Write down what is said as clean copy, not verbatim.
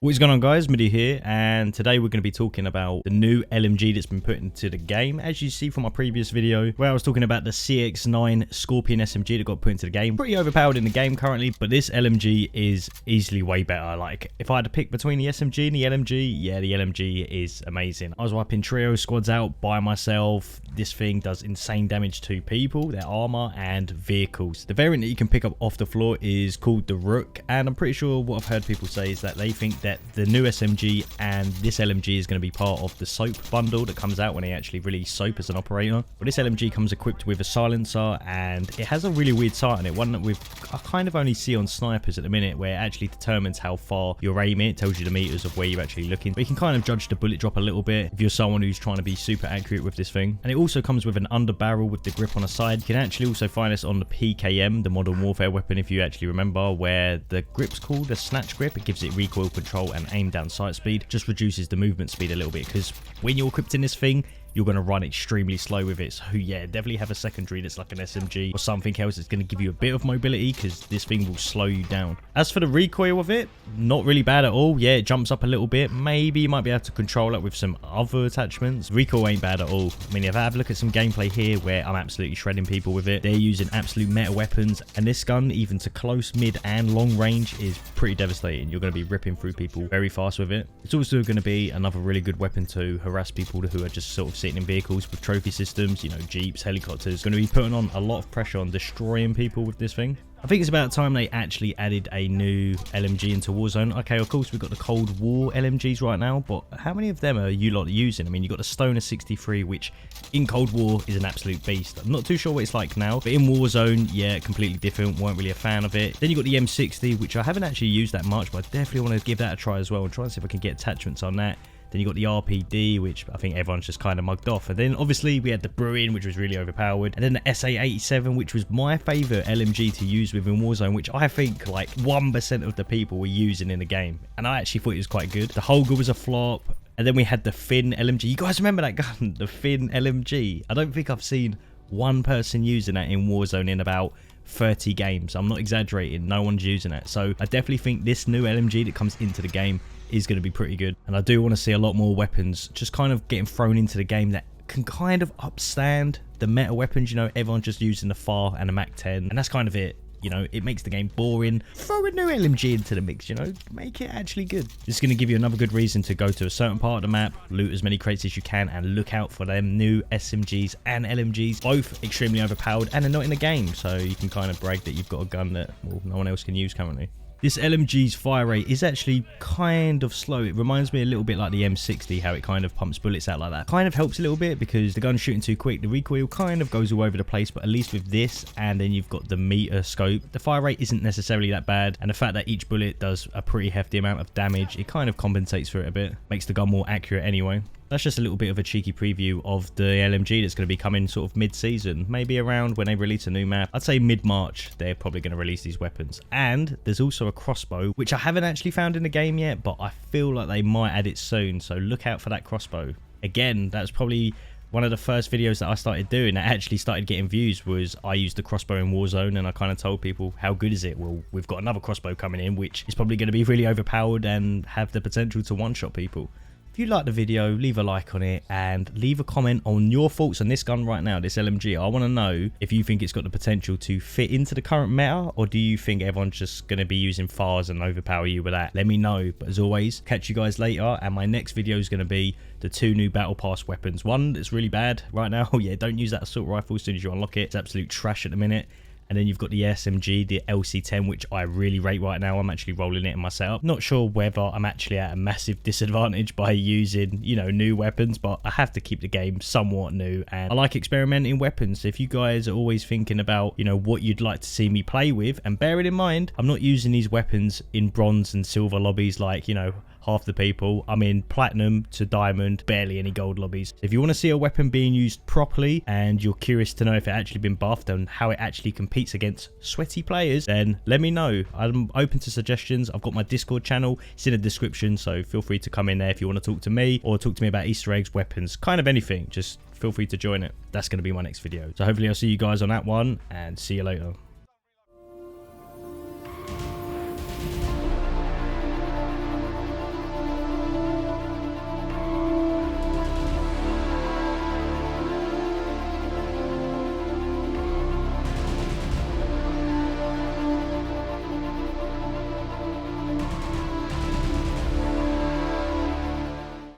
What is going on, guys? Middi here, and today we're going to be talking about the new LMG that's been put into the game. As you see from my previous video where I was talking about the CX-9 Scorpion SMG that got put into the game. Pretty overpowered in the game currently, but this LMG is easily way better. Like, if I had to pick between the SMG and the LMG, yeah, the LMG is amazing. I was wiping trio squads out by myself. This thing does insane damage to people, their armor, and vehicles. The variant that you can pick up off the floor is called the Rook, and I'm pretty sure what I've heard people say is that they think that the new SMG and this LMG is going to be part of the soap bundle that comes out when they actually release soap as an operator. But this LMG comes equipped with a silencer, and it has a really weird sight on it, one that I kind of only see on snipers at the minute, where it actually determines how far you're aiming. It tells you the meters of where you're actually looking, but you can kind of judge the bullet drop a little bit if you're someone who's trying to be super accurate with this thing. And it also comes with an under barrel with the grip on the side. You can actually also find this on the PKM, the Modern Warfare weapon, if you actually remember, where the grip's called a snatch grip. It gives it recoil control and aim down sight speed. Just reduces the movement speed a little bit, because when you're equipped in this thing, you're going to run extremely slow with it. So yeah, definitely have a secondary that's like an SMG or something else that's going to give you a bit of mobility, because this thing will slow you down. As for the recoil of it, not really bad at all. Yeah, it jumps up a little bit. Maybe you might be able to control it with some other attachments. Recoil ain't bad at all. I mean, if I have a look at some gameplay here where I'm absolutely shredding people with it, they're using absolute meta weapons, and this gun, even to close, mid, and long range, is pretty devastating. You're going to be ripping through people very fast with it. It's also going to be another really good weapon to harass people who are just sort of sitting in vehicles with trophy systems, you know, jeeps, helicopters. Going to be putting on a lot of pressure on destroying people with this thing. I think it's about time they actually added a new LMG into Warzone. Okay, of course, we've got the Cold War LMGs right now, but how many of them are you lot using? I mean, you've got the Stoner 63, which in Cold War is an absolute beast. I'm not too sure what it's like now, but in Warzone, yeah, completely different. Weren't really a fan of it. Then you've got the M60, which I haven't actually used that much, but I definitely want to give that a try as well and try and see if I can get attachments on that. Then you got the RPD, which I think everyone's just kind of mugged off. And then obviously we had the Bruin, which was really overpowered. And then the SA-87, which was my favorite LMG to use within Warzone, which I think like 1% of the people were using in the game. And I actually thought it was quite good. The Holger was a flop. And then we had the Finn LMG. You guys remember that gun? The Finn LMG. I don't think I've seen one person using that in Warzone in about 30 games. I'm not exaggerating. No one's using it. So I definitely think this new LMG that comes into the game is going to be pretty good. And I do want to see a lot more weapons just kind of getting thrown into the game that can kind of upstand the meta weapons. You know, everyone's just using the FAR and the MAC-10, and that's kind of it. You know, it makes the game boring. Throw a new LMG into the mix, you know, make it actually good. This is going to give you another good reason to go to a certain part of the map, loot as many crates as you can, and look out for them new SMGs and LMGs, both extremely overpowered, and they're not in the game, so you can kind of brag that you've got a gun that, well, no one else can use currently. This LMG's fire rate is actually kind of slow. It reminds me a little bit like the M60, how it kind of pumps bullets out like that. Kind of helps a little bit because the gun's shooting too quick. The recoil kind of goes all over the place, but at least with this, and then you've got the meter scope, the fire rate isn't necessarily that bad. And the fact that each bullet does a pretty hefty amount of damage, it kind of compensates for it a bit. Makes the gun more accurate anyway. That's just a little bit of a cheeky preview of the LMG that's going to be coming sort of mid-season, maybe around when they release a new map. I'd say mid-March they're probably going to release these weapons. And there's also a crossbow, which I haven't actually found in the game yet, but I feel like they might add it soon, so look out for that crossbow. Again, that's probably one of the first videos that I started doing that actually started getting views. Was I used the crossbow in Warzone, and I kind of told people, how good is it? Well, we've got another crossbow coming in, which is probably going to be really overpowered and have the potential to one-shot people. If you like the video, leave a like on it and leave a comment on your thoughts on this gun right now, this LMG. I want to know if you think it's got the potential to fit into the current meta, or do you think everyone's just going to be using FARs and overpower you with that? Let me know. But as always, catch you guys later, and my next video is going to be the 2 new battle pass weapons. One that's really bad right now. Yeah, don't use that assault rifle as soon as you unlock it. It's absolute trash at the minute. And then you've got the SMG, the LC10, which I really rate right now. I'm actually rolling it in my setup. Not sure whether I'm actually at a massive disadvantage by using, you know, new weapons, but I have to keep the game somewhat new. And I like experimenting weapons. If you guys are always thinking about, you know, what you'd like to see me play with, and bear it in mind, I'm not using these weapons in bronze and silver lobbies like, you know, half the people. I'm in platinum to diamond, barely any gold lobbies. If you want to see a weapon being used properly and you're curious to know if it actually been buffed and how it actually competes against sweaty players, then let me know. I'm open to suggestions. I've got my Discord channel, it's in the description, so feel free to come in there if you want to talk to me, or talk to me about Easter eggs, weapons, kind of anything. Just feel free to join it. That's going to be my next video. So hopefully I'll see you guys on that one, and see you later.